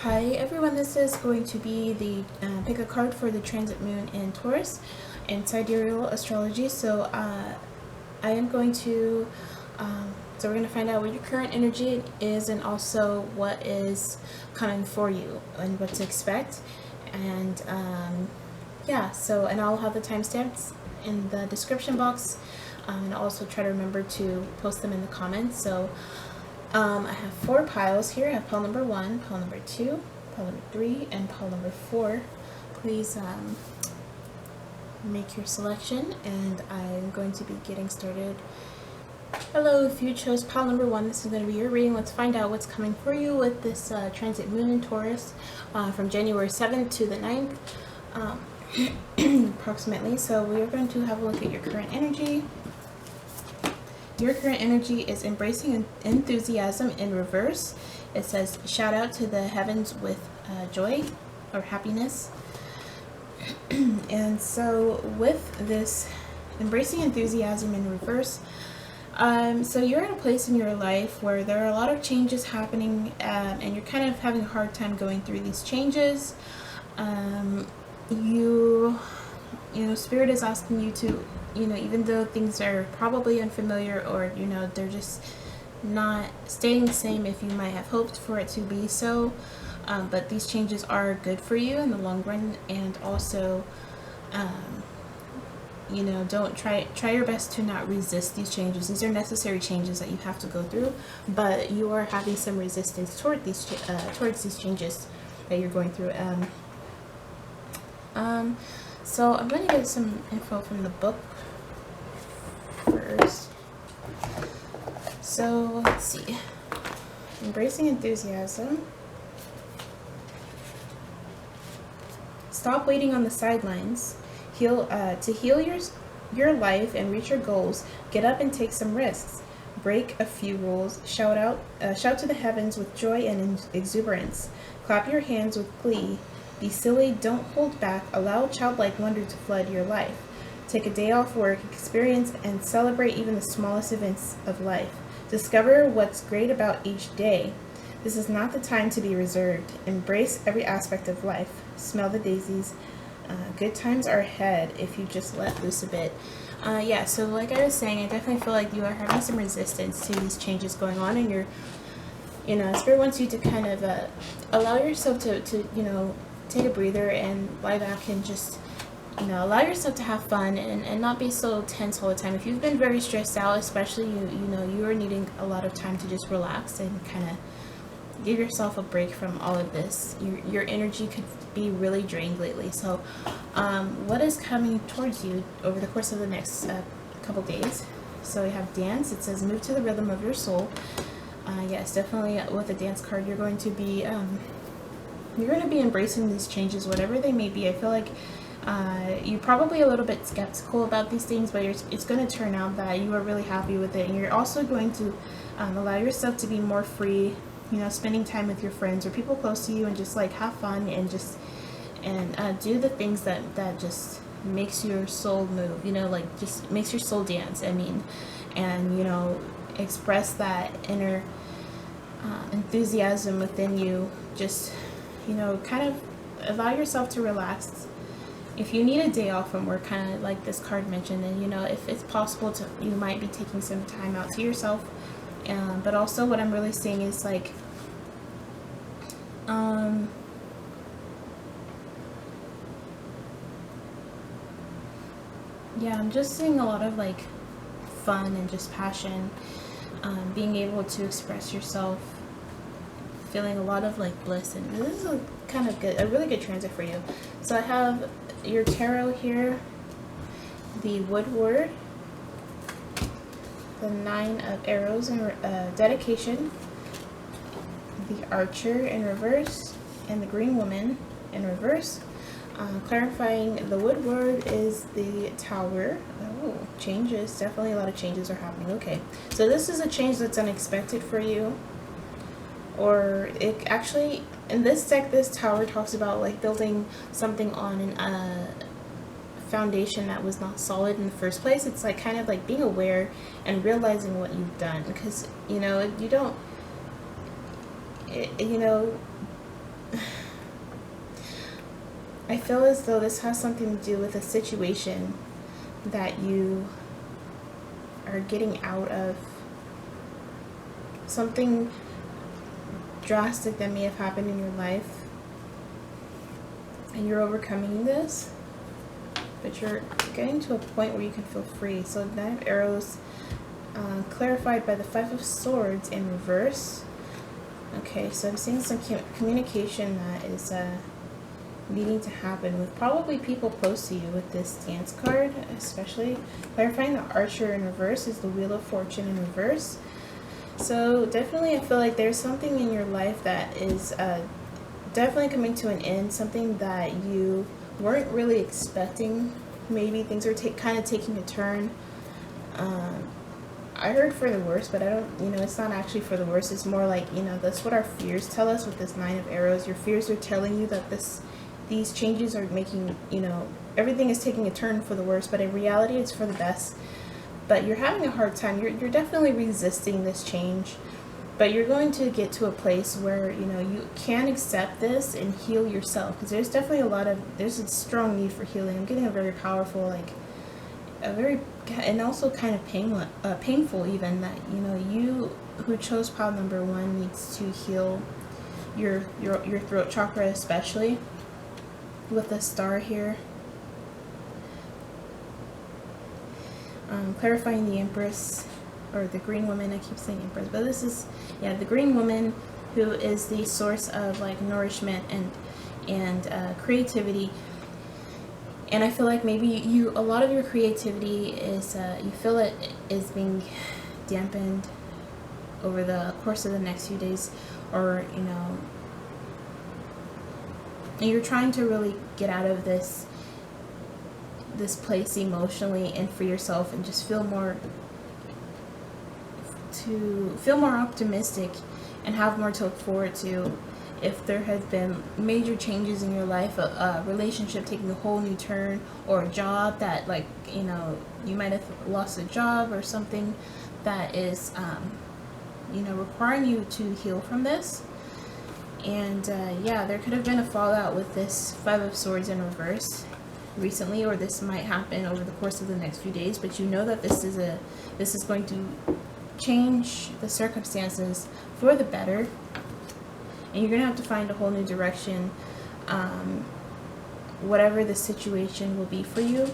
Hi everyone, this is going to be the pick a card for the transit moon in Taurus in Sidereal astrology. So I am going to so we're going to find out what your current energy is and also what is coming for you and what to expect. And yeah, so and I'll have the timestamps in the description box, and I'll also try to remember to post them in the comments. So I have 4 piles here. I have pile number 1, pile number 2, pile number 3, and pile number 4. Please make your selection, and I'm going to be getting started. Hello, if you chose pile number 1, this is going to be your reading. Let's find out what's coming for you with this transit moon in Taurus from January 7th to the 9th, approximately. So we are going to have a look at your current energy. Your current energy is embracing enthusiasm in reverse. It says, shout out to the heavens with joy or happiness. And so with this embracing enthusiasm in reverse, so you're in a place in your life where there are a lot of changes happening, and you're kind of having a hard time going through these changes. You know, Spirit is asking you to, even though things are probably unfamiliar or, they're just not staying the same if you might have hoped for it to be so, but these changes are good for you in the long run. And also, don't try your best to not resist these changes. These are necessary changes that you have to go through, but you are having some resistance towards these changes that you're going through. So I'm going to get some info from the book first. So let's see. Embracing enthusiasm. Stop waiting on the sidelines. To heal your life and reach your goals. Get up and take some risks. Break a few rules. Shout to the heavens with joy and exuberance. Clap your hands with glee. Be silly, don't hold back, allow childlike wonder to flood your life. Take a day off work, experience and celebrate even the smallest events of life. Discover what's great about each day. This is not the time to be reserved. Embrace every aspect of life. Smell the daisies. Good times are ahead if you just let loose a bit. Yeah, so like I was saying, I definitely feel like you are having some resistance to these changes going on, and you're, Spirit wants you to kind of allow yourself to take a breather and lie back and just, allow yourself to have fun and not be so tense all the time. If you've been very stressed out, especially, you are needing a lot of time to just relax and kind of give yourself a break from all of this. Your energy could be really drained lately. So what is coming towards you over the course of the next couple days? So we have dance. It says move to the rhythm of your soul. Yes, definitely with the dance card, you're going to be embracing these changes, whatever they may be. I feel like you're probably a little bit skeptical about these things, but it's going to turn out that you are really happy with it. And you're also going to allow yourself to be more free, spending time with your friends or people close to you, and just like have fun and just do the things that just makes your soul move, like just makes your soul dance, and express that inner enthusiasm within you. Just kind of allow yourself to relax. If you need a day off from work, kind of like this card mentioned, and if it's possible to, you might be taking some time out to yourself. But also what I'm really seeing is like, yeah, I'm just seeing a lot of like fun and just passion, being able to express yourself, feeling a lot of like bliss, and this is a really good transit for you. So I have your tarot here, the Woodward, the 9 of Arrows and dedication, the Archer in reverse, and the Green Woman in reverse. Clarifying, the Woodward is the Tower. Oh, changes. Definitely a lot of changes are happening. Okay, so this is a change that's unexpected for you. Or it actually, in this deck, this Tower talks about like building something on a foundation that was not solid in the first place. It's like kind of like being aware and realizing what you've done, because you don't I feel as though this has something to do with a situation that you are getting out of, something drastic that may have happened in your life, and you're overcoming this, but you're getting to a point where you can feel free. So 9 of Arrows, clarified by the 5 of Swords in reverse. Okay, so I'm seeing some communication that is needing to happen with probably people close to you with this Stance card, especially. Clarifying the Archer in reverse is the Wheel of Fortune in reverse. So definitely I feel like there's something in your life that is definitely coming to an end, something that you weren't really expecting. Maybe things are kind of taking a turn. I heard for the worst, but I don't, it's not actually for the worst. It's more like, that's what our fears tell us with this 9 of Arrows. Your fears are telling you that these changes are making, everything is taking a turn for the worst, but in reality it's for the best. But you're having a hard time. You're definitely resisting this change, but you're going to get to a place where, you can accept this and heal yourself, because there's definitely there's a strong need for healing. I'm getting a very powerful, and also kind of painful even, that, you who chose pile number 1 needs to heal your throat chakra, especially with the star here. Clarifying the Empress, or the Green Woman. I keep saying Empress, but this is, the Green Woman, who is the source of nourishment and creativity. And I feel like maybe a lot of your creativity is, you feel it is being dampened over the course of the next few days, or, and you're trying to really get out of this place emotionally and for yourself, and just feel more optimistic and have more to look forward to. If there has been major changes in your life, a relationship taking a whole new turn, or a job that, you might have lost a job or something that is, requiring you to heal from this. And there could have been a fallout with this 5 of Swords in reverse recently, or this might happen over the course of the next few days, but you know that this is going to change the circumstances for the better, and you're gonna have to find a whole new direction, whatever the situation will be for you.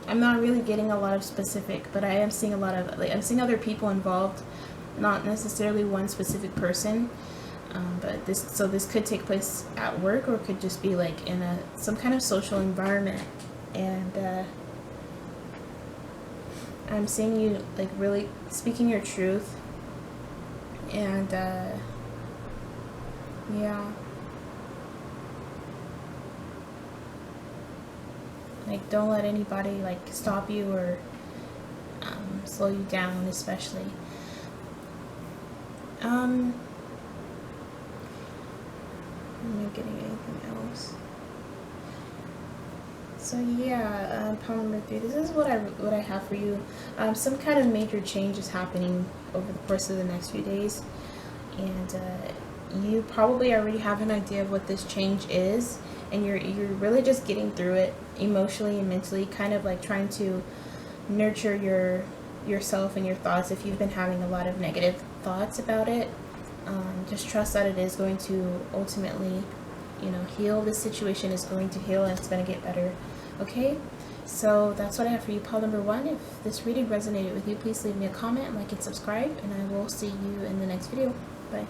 I'm not really getting a lot of specific, but I am seeing a lot of, I'm seeing other people involved, not necessarily one specific person. But this could take place at work, or it could just be in some kind of social environment. And I'm seeing you really speaking your truth. And don't let anybody stop you or slow you down, especially. I'm not getting anything else. So pile number 3. This is what I have for you. Some kind of major change is happening over the course of the next few days, and you probably already have an idea of what this change is, and you're really just getting through it emotionally and mentally, kind of trying to nurture yourself and your thoughts. If you've been having a lot of negative thoughts about it, just trust that it is going to ultimately, heal. This situation is going to heal, and it's going to get better. Okay, so that's what I have for you, pile number 1. If this reading resonated with you, please leave me a comment, like, and subscribe, and I will see you in the next video. Bye.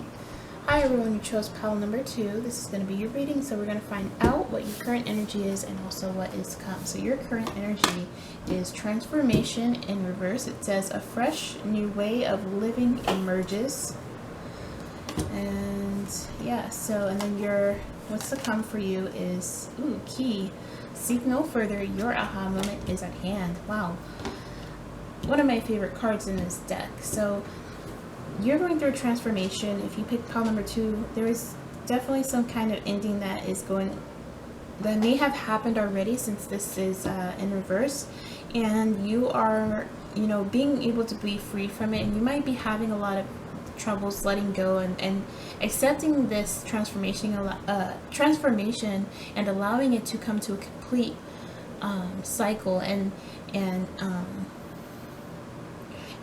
Hi everyone who chose pile number 2. This is going to be your reading, so we're going to find out what your current energy is and also what is to come. So your current energy is transformation in reverse. It says a fresh new way of living emerges. And and then what's to come for you is, key. Seek no further, your aha moment is at hand. Wow. One of my favorite cards in this deck. So you're going through a transformation. If you pick pile number 2, there is definitely some kind of ending that may have happened already, since this is in reverse, and you are being able to be free from it, and you might be having a lot of troubles, letting go, and accepting this transformation and allowing it to come to a complete cycle. And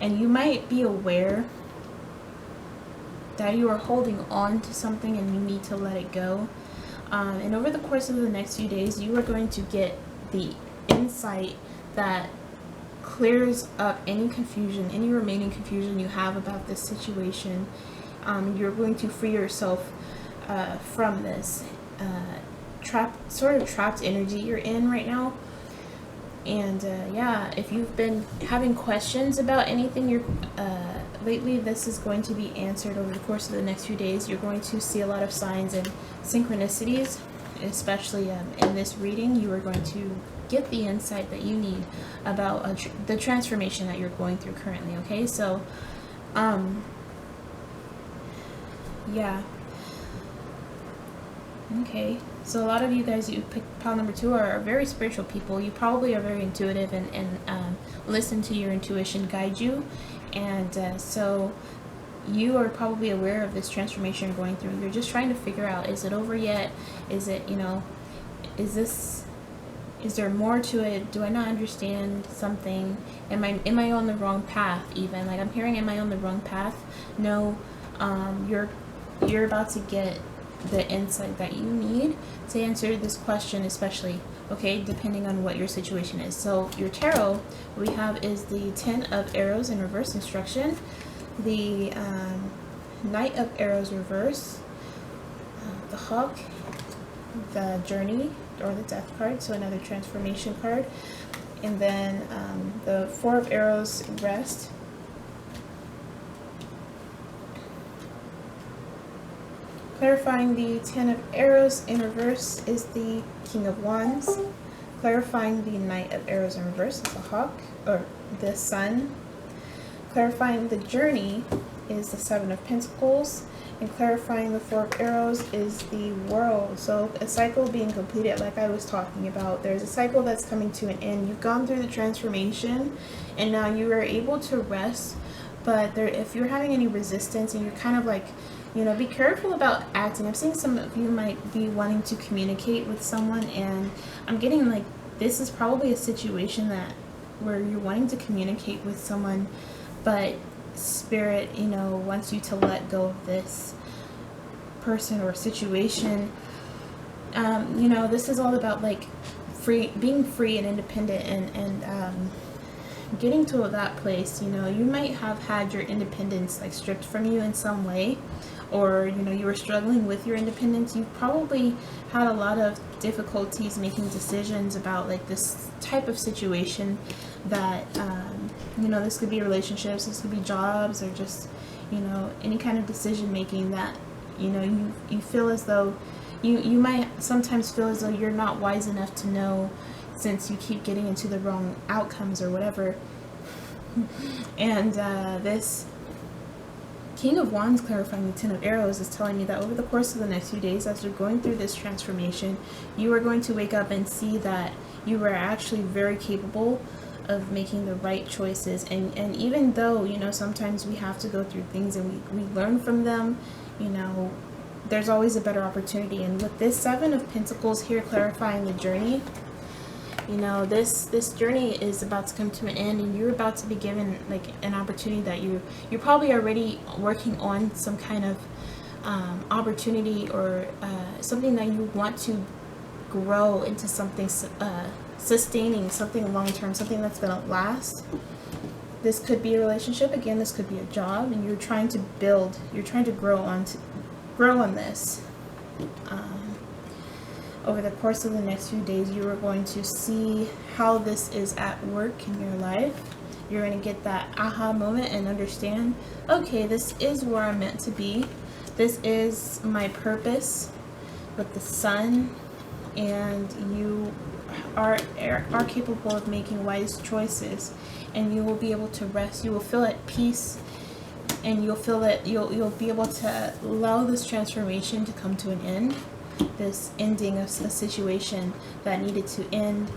you might be aware that you are holding on to something and you need to let it go. And over the course of the next few days, you are going to get the insight that clears up any confusion, any remaining confusion you have about this situation. You're going to free yourself from this trapped energy you're in right now. And yeah, if you've been having questions about anything lately, this is going to be answered over the course of the next few days. You're going to see a lot of signs and synchronicities, especially in this reading. You are going to get the insight that you need about the transformation that you're going through currently. Okay, so yeah. Okay, so a lot of you guys who picked pile number 2 are very spiritual people. You probably are very intuitive and listen to your intuition guide you. And so you are probably aware of this transformation you're going through. You're just trying to figure out, is it over yet? Is it, is there more to it? Do I not understand something? Am I on the wrong path even? Like, I'm hearing, am I on the wrong path? No, you're about to get the insight that you need to answer this question, especially, okay, depending on what your situation is. So your tarot we have is the 10 of Arrows in reverse instruction, the Knight of Arrows reverse, the Hawk, the Journey or the Death card, so another transformation card, and then the 4 of Arrows rest. Clarifying the 10 of Arrows in reverse is the King of Wands. Clarifying the Knight of Arrows in reverse is the Hawk, or the Sun. Clarifying the Journey is the 7 of Pentacles. And clarifying the 4 of Arrows is the World. So a cycle being completed, like I was talking about. There's a cycle that's coming to an end. You've gone through the transformation, and now you are able to rest. But if you're having any resistance and you're kind of like, be careful about acting. I'm seeing some of you might be wanting to communicate with someone, and I'm getting like this is probably a situation where you're wanting to communicate with someone, but Spirit, wants you to let go of this person or situation. This is all about like being free and independent and getting to that place. You might have had your independence like stripped from you in some way, or you were struggling with your independence. You probably had a lot of difficulties making decisions about like this type of situation that this could be relationships, this could be jobs, or just any kind of decision making that you feel as though you might sometimes feel as though you're not wise enough to know, since you keep getting into the wrong outcomes or whatever. And this King of Wands clarifying the 10 of Arrows is telling me that over the course of the next few days, as you're going through this transformation, you are going to wake up and see that you are actually very capable of making the right choices. And even though sometimes we have to go through things and we learn from them, there's always a better opportunity. And with this 7 of Pentacles here clarifying the journey, this journey is about to come to an end, and you're about to be given like an opportunity that you're probably already working on some kind of opportunity or something that you want to grow into something sustaining, something long-term, something that's going to last. This could be a relationship, again, this could be a job, and you're trying to build, you're trying to grow on this. Over the course of the next few days, you are going to see how this is at work in your life. You're going to get that aha moment and understand, okay, this is where I'm meant to be. This is my purpose with the Sun, and you are capable of making wise choices, and you will be able to rest. You will feel at peace, and you'll feel that you'll be able to allow this transformation to come to an end. This ending of a situation that needed to end,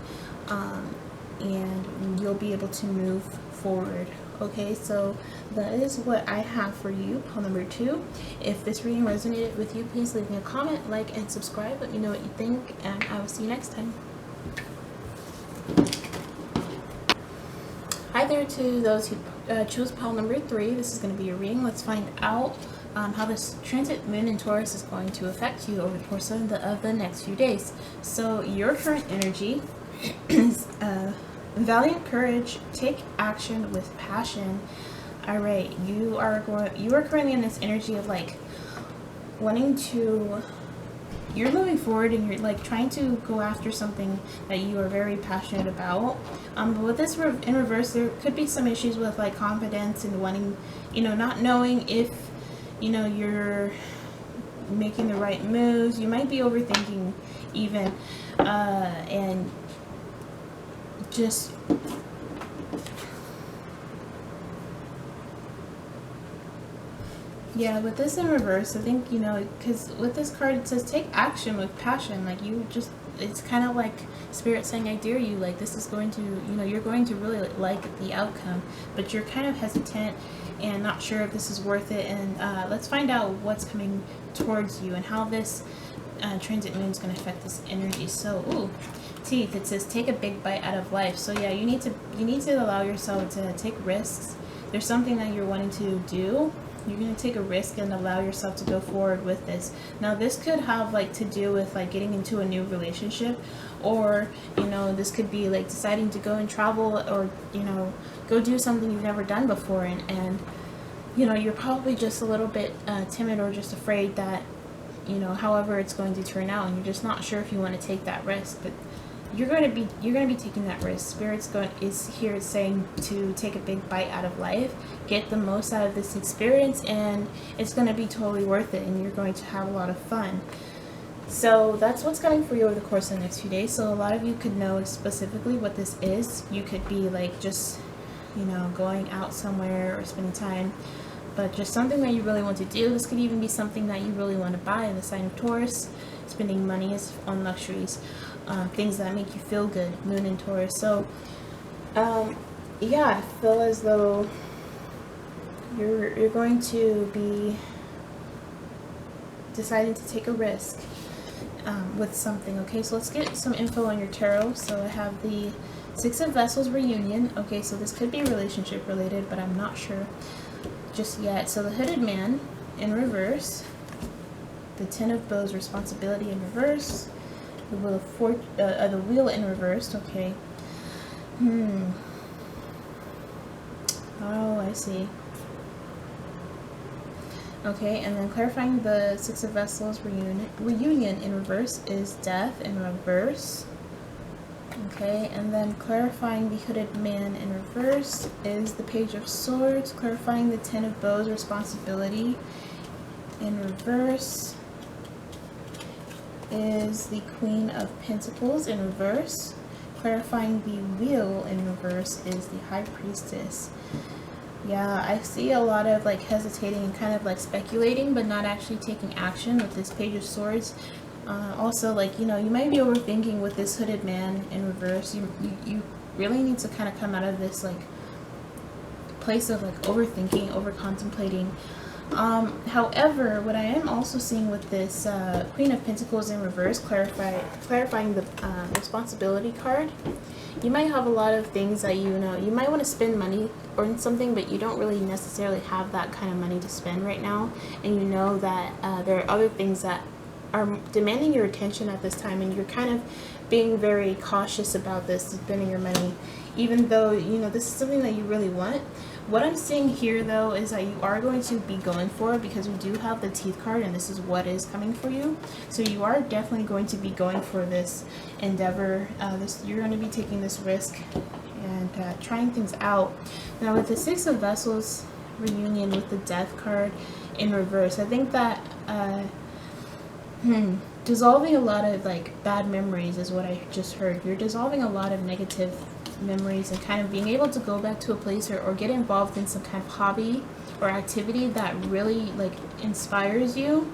and you'll be able to move forward Okay, so that is what I have for you, pile number 2. If this reading resonated with you, please leave me a comment, like, and subscribe. Let me know what you think, and I will see you next time. Hi there to those who chose pile number 3. This is going to be your reading. Let's find out how this transit moon in Taurus is going to affect you over the course of the next few days. So your current energy is valiant courage, take action with passion. All right, you are currently in this energy of like wanting to, you're moving forward and you're like trying to go after something that you are very passionate about. But with this in reverse, there could be some issues with like confidence and wanting, not knowing if, you're making the right moves. You might be overthinking even, and just yeah, with this in reverse, I think, because with this card it says take action with passion. Like it's kind of like Spirit saying, I dare you. Like this is going to, you're going to really like the outcome, but you're kind of hesitant and not sure if this is worth it. And let's find out what's coming towards you and how this transit moon is going to affect this energy. So, ooh, teeth. It says take a big bite out of life. So yeah, you need to allow yourself to take risks. There's something that you're wanting to do. You're going to take a risk and allow yourself to go forward with this. Now this could have like to do with like getting into a new relationship, or this could be like deciding to go and travel, or go do something you've never done before, and you're probably just a little bit timid or just afraid that however it's going to turn out, and you're just not sure if you want to take that risk. But you're going to be taking that risk. Spirit's is here saying to take a big bite out of life, get the most out of this experience, and it's going to be totally worth it, and you're going to have a lot of fun. So that's what's coming for you over the course of the next few days. So a lot of you could know specifically what this is. You could be like just going out somewhere or spending time, but just something that you really want to do. This could even be something that you really want to buy in the sign of Taurus. Spending money on luxuries, things that make you feel good, moon in Taurus. So yeah, I feel as though you're going to be deciding to take a risk with something. Okay, so let's get some info on your tarot. So I have the Six of Vessels reunion. Okay, so this could be relationship related, but I'm not sure just yet. So the Hooded Man in reverse, the Ten of Bows responsibility in reverse, the Wheel in reverse. Okay. Oh, I see. Okay, and then clarifying the Six of Vessels reunion in reverse is Death in reverse. Okay, and then clarifying the Hooded Man in reverse is the Page of Swords. Clarifying the Ten of Bows responsibility in reverse is the Queen of Pentacles in reverse. Clarifying the Wheel in reverse is the High Priestess. Yeah, I see a lot of like hesitating and kind of like speculating, but not actually taking action with this Page of Swords. Also, like, you might be overthinking with this Hooded Man in reverse. You really need to kind of come out of this like place of like overthinking, over contemplating. However, what I am also seeing with this Queen of Pentacles in reverse, clarifying the responsibility card, you might have a lot of things that you might want to spend money on something, but you don't really necessarily have that kind of money to spend right now, and you know that there are other things that are demanding your attention at this time, and you're kind of being very cautious about this, spending your money, even though this is something that you really want. What I'm seeing here though is that you are going to be going for it, because we do have the Teeth card, and this is what is coming for you. So you are definitely going to be going for this endeavor. You're going to be taking this risk and trying things out. Now with the Six of Vessels reunion with the Death card in reverse, I think that dissolving a lot of like bad memories is what I just heard. You're dissolving a lot of negative memories and kind of being able to go back to a place or get involved in some kind of hobby or activity that really like inspires you.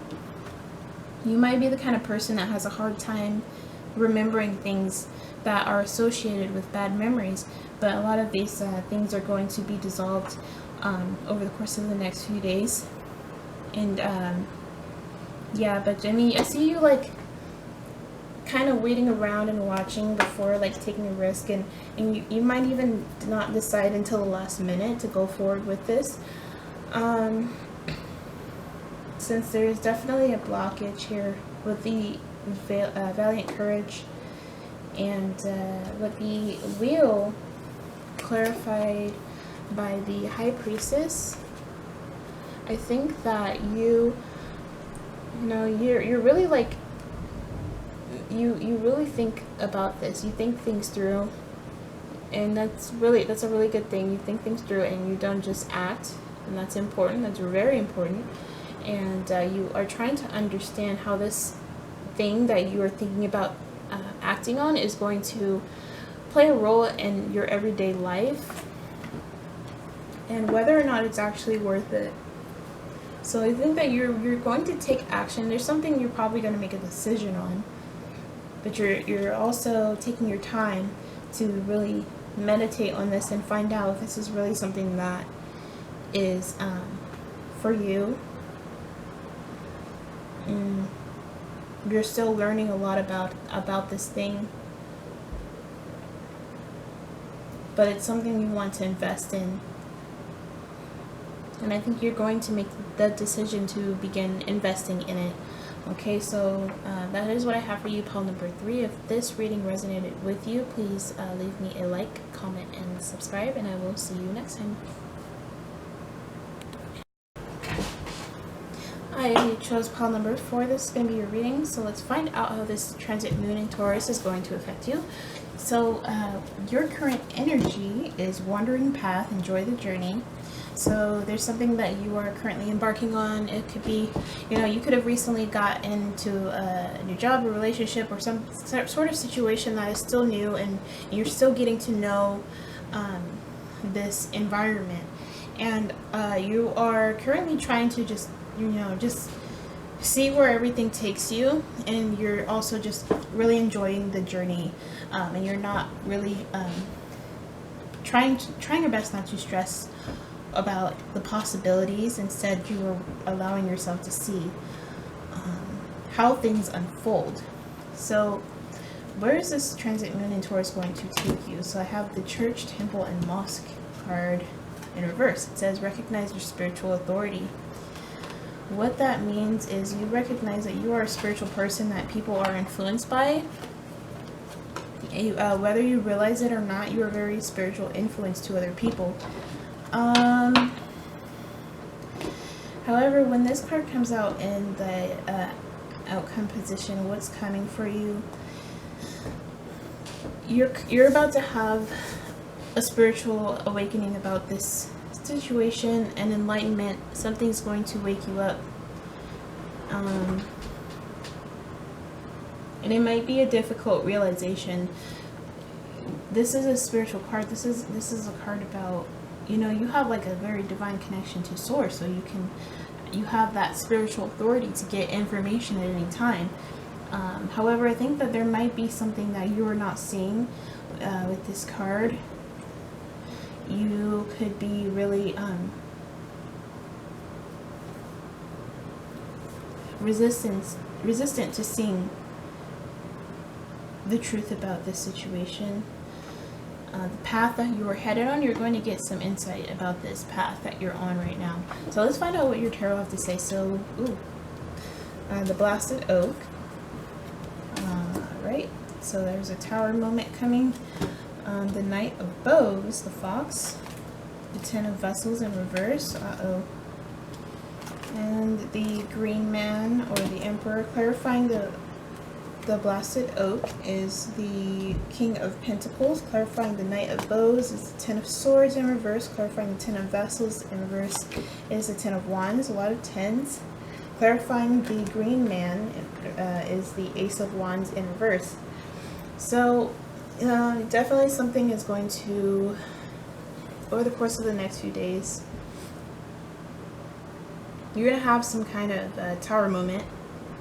You might be the kind of person that has a hard time remembering things that are associated with bad memories, but a lot of these things are going to be dissolved over the course of the next few days. And yeah, but I mean, I see you like kind of waiting around and watching before like taking a risk, and you might even not decide until the last minute to go forward with this, since there's definitely a blockage here with the valiant courage, and with the wheel clarified by the high priestess. I think that you're really like, you really think about this. You think things through, and that's a really good thing. You think things through and you don't just act, and that's important. That's very important. And you are trying to understand how this thing that you are thinking about acting on is going to play a role in your everyday life, and whether or not it's actually worth it. So I think that you're going to take action. There's something you're probably going to make a decision on, but you're also taking your time to really meditate on this and find out if this is really something that is for you. You're still learning a lot about this thing, but it's something you want to invest in. And I think you're going to make the decision to begin investing in it. Okay, so that is what I have for you, pile number 3. If this reading resonated with you, please leave me a like, comment, and subscribe, and I will see you next time. I chose pile number 4. This is going to be your reading, so let's find out how this transit moon in Taurus is going to affect you. So your current energy is wandering path, enjoy the journey. So there's something that you are currently embarking on. It could be, you could have recently got into a new job or relationship or some sort of situation that is still new, and you're still getting to know this environment. And you are currently trying to just see where everything takes you, and you're also just really enjoying the journey, and you're not really trying your best not to stress about the possibilities. Instead, you are allowing yourself to see how things unfold. So where is this transit moon in Taurus going to take you? So I have the church, temple, and mosque card in reverse. It says recognize your spiritual authority. What that means is you recognize that you are a spiritual person that people are influenced by. Whether you realize it or not, you are very spiritual influence to other people. However, when this card comes out in the outcome position, what's coming for you? You're about to have a spiritual awakening about this situation and enlightenment. Something's going to wake you up, and it might be a difficult realization. This is a spiritual card. This is a card about, you have like a very divine connection to source, so you have that spiritual authority to get information at any time. However, I think that there might be something that you are not seeing with this card. You could be really resistant to seeing the truth about this situation. The path that you are headed on, you're going to get some insight about this path that you're on right now. So let's find out what your tarot have to say. So, the blasted oak. Right. So there's a tower moment coming. The knight of bows, the fox. The 10 of vessels in reverse. And the green man, or the emperor. Clarifying the blasted oak is the King of Pentacles. Clarifying the Knight of Bows is the 10 of Swords in reverse. Clarifying the 10 of Vessels in reverse is the 10 of Wands. A lot of 10s. Clarifying the Green Man is the Ace of Wands in reverse. So definitely something is going to, over the course of the next few days, you're going to have some kind of tower moment.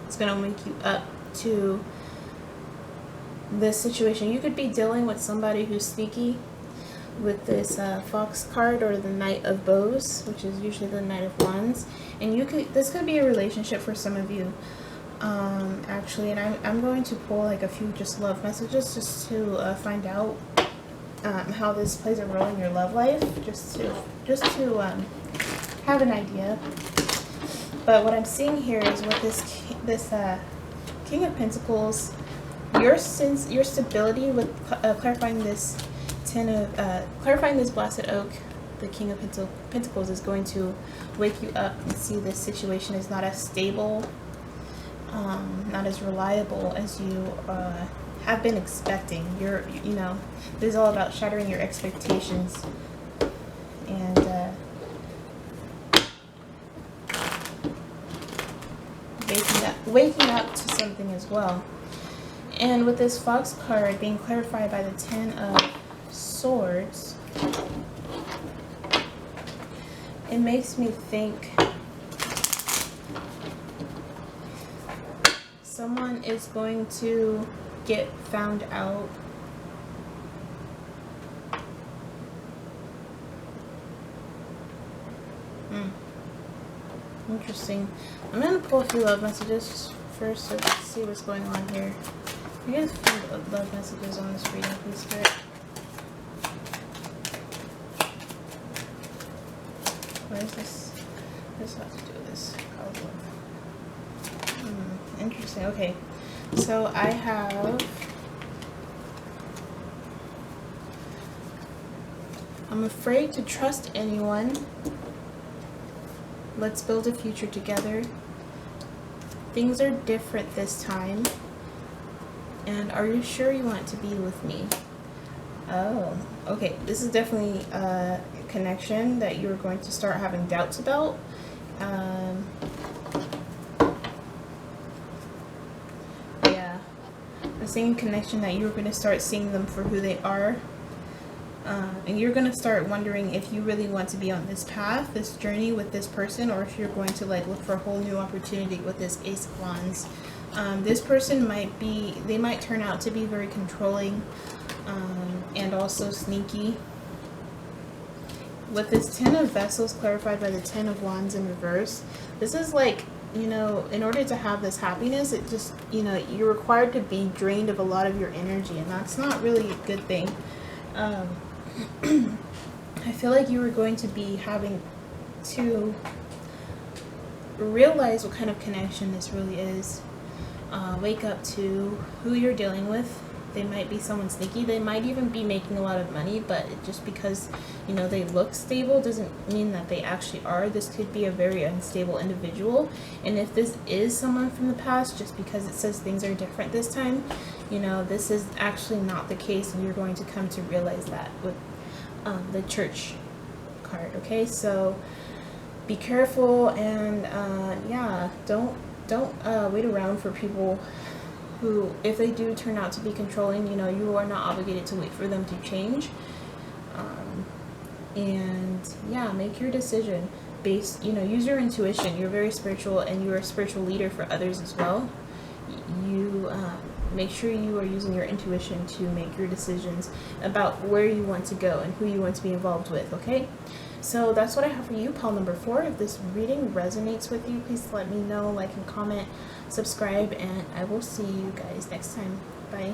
It's going to wake you up to this situation. You could be dealing with somebody who's sneaky with this Fox card, or the Knight of Bows, which is usually the Knight of Wands. And this could be a relationship for some of you, actually. And I'm going to pull like a few just love messages just to find out how this plays a role in your love life, just to have an idea. But what I'm seeing here is with this King of Pentacles, your stability with clarifying this clarifying this Blasted Oak, the King of Pentacles, is going to wake you up and see this situation is not as stable, not as reliable as you have been expecting. This is all about shattering your expectations and waking up to something as well. And with this Fox card being clarified by the Ten of Swords, it makes me think someone is going to get found out. Interesting. I'm going to pull a few love messages first to see what's going on here. You guys feel love messages on this reading, please, Spirit. What is this? What does this have to do with this? Interesting. Okay. So I have... I'm afraid to trust anyone. Let's build a future together. Things are different this time. And are you sure you want to be with me? Oh, okay. This is definitely a connection that you're going to start having doubts about. Yeah. The same connection that you're going to start seeing them for who they are. And you're going to start wondering if you really want to be on this path, this journey with this person, or if you're going to like look for a whole new opportunity with this Ace of Wands. This person they might turn out to be very controlling and also sneaky. With this Ten of Vessels clarified by the Ten of Wands in reverse, this is like, in order to have this happiness, it just, you're required to be drained of a lot of your energy, and that's not really a good thing. I feel like you are going to be having to realize what kind of connection this really is. Wake up to who you're dealing with. They might be someone sneaky. They might even be making a lot of money, but just because, they look stable doesn't mean that they actually are. This could be a very unstable individual. And if this is someone from the past, just because it says things are different this time, this is actually not the case, and you're going to come to realize that with the Church card. Okay, so be careful, and yeah, don't wait around for people who, if they do turn out to be controlling, you are not obligated to wait for them to change. And yeah, make your decision based, use your intuition. You're very spiritual, and you're a spiritual leader for others as well. You make sure you are using your intuition to make your decisions about where you want to go and who you want to be involved with. Okay, so that's what I have for you, pile number 4. If this reading resonates with you, please let me know, like and comment, subscribe, and I will see you guys next time. Bye.